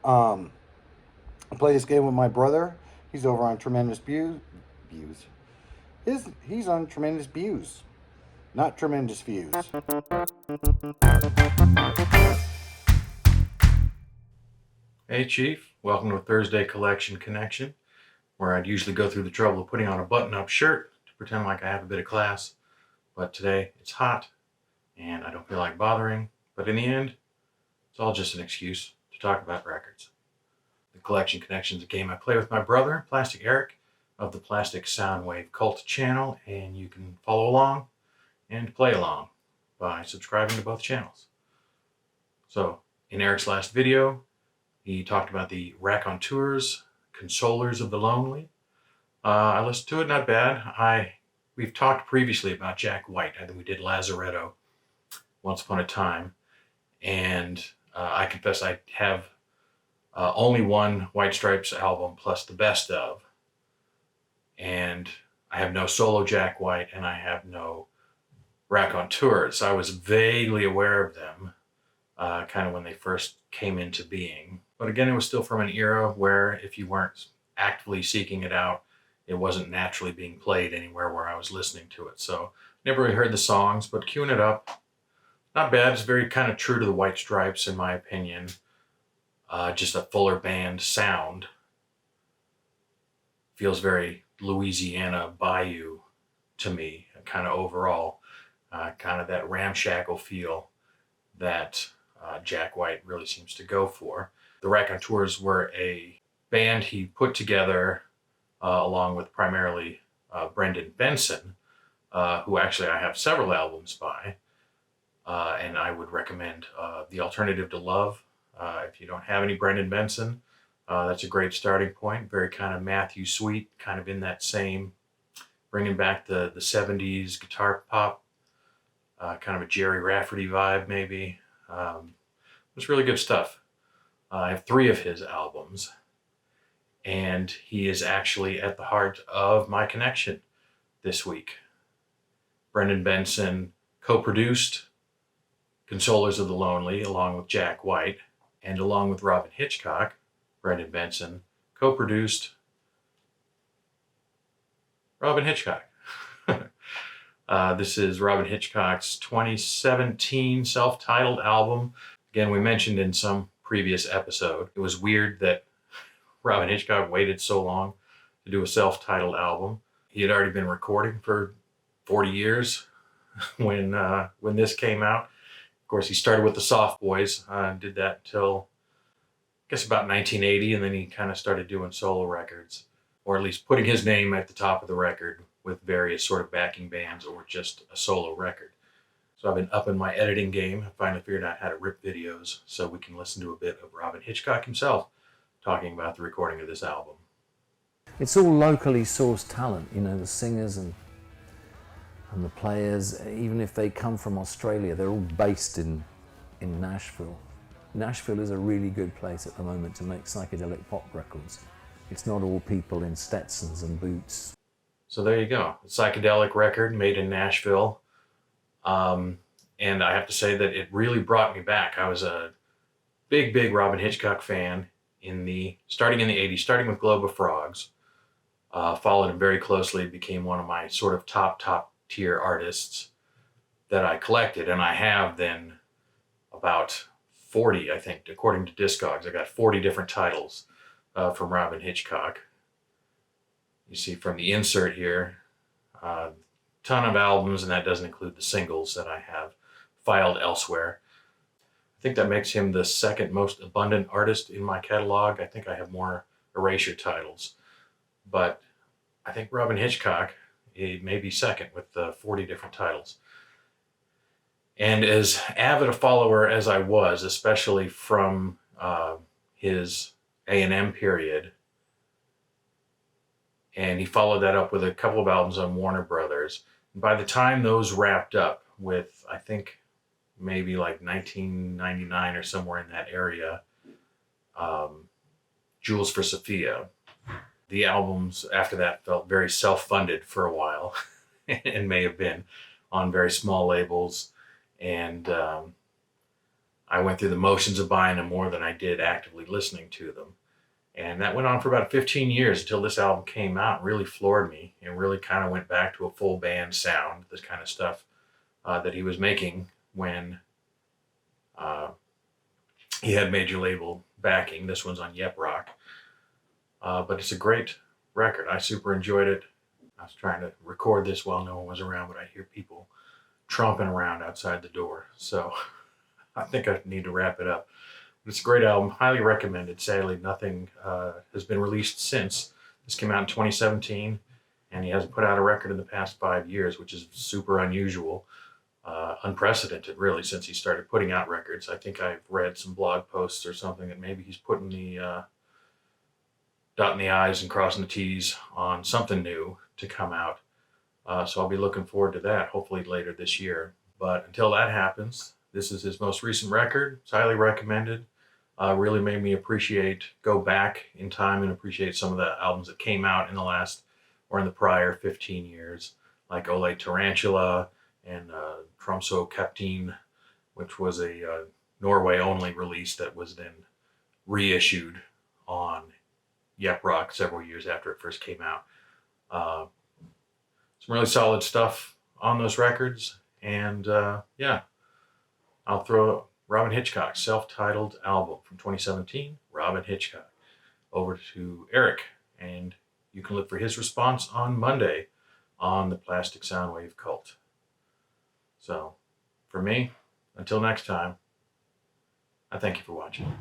Um, I play this game with my brother. He's over on Tremendous Views. He's on Tremendous Views, not Tremendous Views. Hey Chief, welcome to Thursday Collection Connection, where I'd usually go through the trouble of putting on a button-up shirt to pretend like I have a bit of class, but today it's hot and I don't feel like bothering, but in the end, it's all just an excuse to talk about records. The Collection Connection is a game I play with my brother, Plastic Eric, of the Plastic Soundwave Cult channel, and you can follow along and play along by subscribing to both channels. So, in Eric's last video, he talked about the Raconteurs, Consolers of the Lonely. I listened to it, not bad. We've talked previously about Jack White. I think we did Lazaretto once upon a time, and I confess I have only one White Stripes album plus the best of, and I have no solo Jack White, and I have no Raconteurs. I was vaguely aware of them, kind of when they first came into being. But again, it was still from an era where if you weren't actively seeking it out, it wasn't naturally being played anywhere where I was listening to it. So never really heard the songs, but queuing it up, not bad. It's very kind of true to the White Stripes, in my opinion. Just a fuller band sound. Feels very Louisiana Bayou to me, kind of overall. Kind of that ramshackle feel that Jack White really seems to go for. The Raconteurs were a band he put together along with primarily Brendan Benson, who actually I have several albums by, and I would recommend The Alternative to Love. If you don't have any Brendan Benson, that's a great starting point. Very kind of Matthew Sweet, kind of in that same, bringing back the 70s guitar pop, kind of a Jerry Rafferty vibe maybe. It's really good stuff. I have 3 of his albums, and he is actually at the heart of my connection this week. Brendan Benson co-produced Consolers of the Lonely along with Jack White, and along with Robin Hitchcock, Brendan Benson co-produced Robin Hitchcock. This is Robin Hitchcock's 2017 self-titled album. Again, we mentioned in some previous episode, it was weird that Robin Hitchcock waited so long to do a self-titled album. He had already been recording for 40 years when this came out. Of course, he started with the Soft Boys, did that until I guess about 1980, and then he kind of started doing solo records, or at least putting his name at the top of the record with various sort of backing bands or just a solo record. So I've been upping my editing game. I finally figured out how to rip videos so we can listen to a bit of Robin Hitchcock himself talking about the recording of this album. It's all locally sourced talent, you know, the singers and the players, even if they come from Australia, they're all based in Nashville. Nashville is a really good place at the moment to make psychedelic pop records. It's not all people in Stetsons and boots. So there you go, a psychedelic record made in Nashville. And I have to say that it really brought me back. I was a big Robin Hitchcock fan starting in the 80s, starting with Globe of Frogs. Followed him very closely, became one of my sort of top tier artists that I collected. And I have then about 40, I think, according to Discogs. I got 40 different titles from Robin Hitchcock. You see from the insert here, ton of albums, and that doesn't include the singles that I have filed elsewhere. I think that makes him the second most abundant artist in my catalog. I think I have more Erasure titles, but I think Robin Hitchcock may be second with 40 different titles. And as avid a follower as I was, especially from his A&M period, and he followed that up with a couple of albums on Warner Brothers. And by the time those wrapped up with, I think, maybe like 1999 or somewhere in that area, Jewels for Sophia, the albums after that felt very self-funded for a while and may have been on very small labels. And I went through the motions of buying them more than I did actively listening to them. And that went on for about 15 years until this album came out and really floored me and really kind of went back to a full band sound, this kind of stuff that he was making when uh, he had major label backing. This one's on Yep Rock. But it's a great record. I super enjoyed it. I was trying to record this while no one was around, but I hear people tromping around outside the door. So I think I need to wrap it up. It's a great album, highly recommended. Sadly, nothing has been released since. This came out in 2017, and he hasn't put out a record in the past 5 years, which is super unusual, unprecedented, really, since he started putting out records. I think I've read some blog posts or something that maybe he's putting the dotting the I's and crossing the T's on something new to come out. So I'll be looking forward to that, hopefully later this year. But until that happens, this is his most recent record. It's highly recommended. Really made me go back in time and appreciate some of the albums that came out in the last or in the prior 15 years, like Ole Tarantula and Tromso Captain, which was a Norway-only release that was then reissued on Yep Rock several years after it first came out. Some really solid stuff on those records. And yeah, I'll throw Robyn Hitchcock's self-titled album from 2017, Robyn Hitchcock, over to Eric. And you can look for his response on Monday on the Plastic Soundwave Cult. So for me, until next time, I thank you for watching.